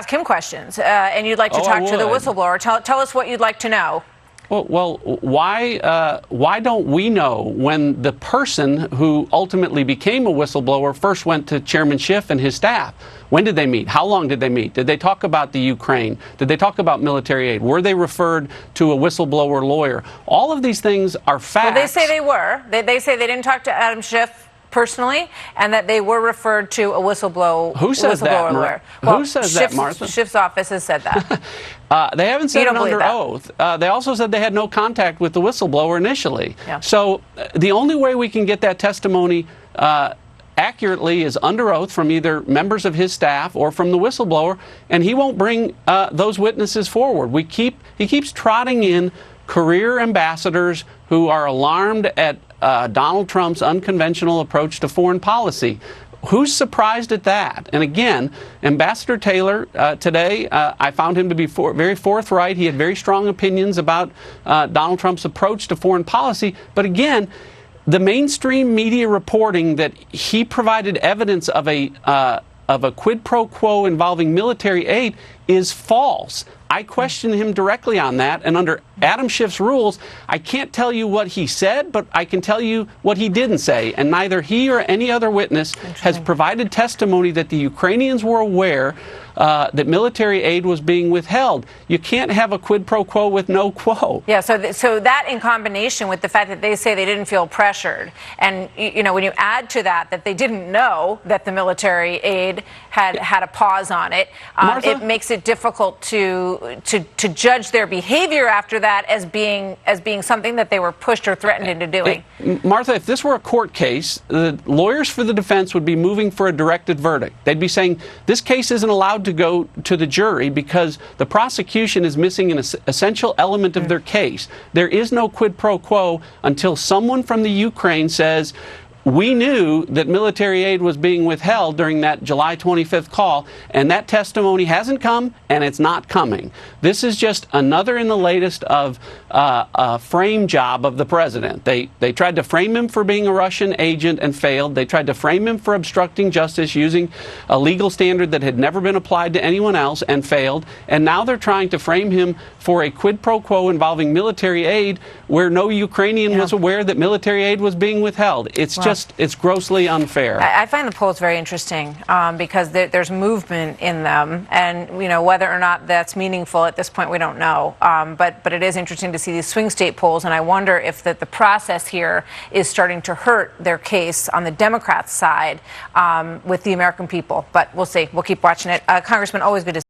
Ask him questions, and you'd like to talk to the whistleblower. Tell us what you'd like to know. Well, why don't we know when the person who ultimately became a whistleblower first went to Chairman Schiff and his staff? When did they meet? How long did they meet? Did they talk about the Ukraine? Did they talk about military aid? Were they referred to a whistleblower lawyer? All of these things are facts. Well, they say they were. They say they didn't talk to Adam Schiff personally, and that they were referred to a whistleblower. Who says that, lawyer. Well, Who says that, Martha? Schiff's office has said that. They haven't said it under oath. They also said they had no contact with the whistleblower initially. Yeah. So the only way we can get that testimony accurately is under oath from either members of his staff or from the whistleblower, and he won't bring those witnesses forward. He keeps trotting in career ambassadors who are alarmed at Donald Trump's unconventional approach to foreign policy. Who's surprised at that? And again, Ambassador Taylor today, I found him to be very forthright. He had very strong opinions about Donald Trump's approach to foreign policy. But again, the mainstream media reporting that he provided evidence of a quid pro quo involving military aid is false. I question him directly on that, and under Adam Schiff's rules, I can't tell you what he said, but I can tell you what he didn't say, and neither he or any other witness has provided testimony that the Ukrainians were aware that military aid was being withheld. You can't have a quid pro quo with no quo. Yeah, so that in combination with the fact that they say they didn't feel pressured, and when you add to that they didn't know that the military aid had a pause on it, it makes it difficult to judge their behavior after that as being something that they were pushed or threatened into doing. Martha, if this were a court case, the lawyers for the defense would be moving for a directed verdict. They'd be saying this case isn't allowed to go to the jury because the prosecution is missing an essential element of their case. There is no quid pro quo until someone from the Ukraine says, we knew that military aid was being withheld during that July 25th call, and that testimony hasn't come, and it's not coming. This is just another in the latest of a frame job of the president. They tried to frame him for being a Russian agent and failed. They tried to frame him for obstructing justice using a legal standard that had never been applied to anyone else and failed. And now they're trying to frame him for a quid pro quo involving military aid where no Ukrainian was aware that military aid was being withheld. It's grossly unfair. I find the polls very interesting because there's movement in them, and whether or not that's meaningful at this point we don't know. But it is interesting to see these swing state polls, and I wonder if the process here is starting to hurt their case on the Democrats' side with the American people. But we'll see. We'll keep watching it. Congressman, always good to see you.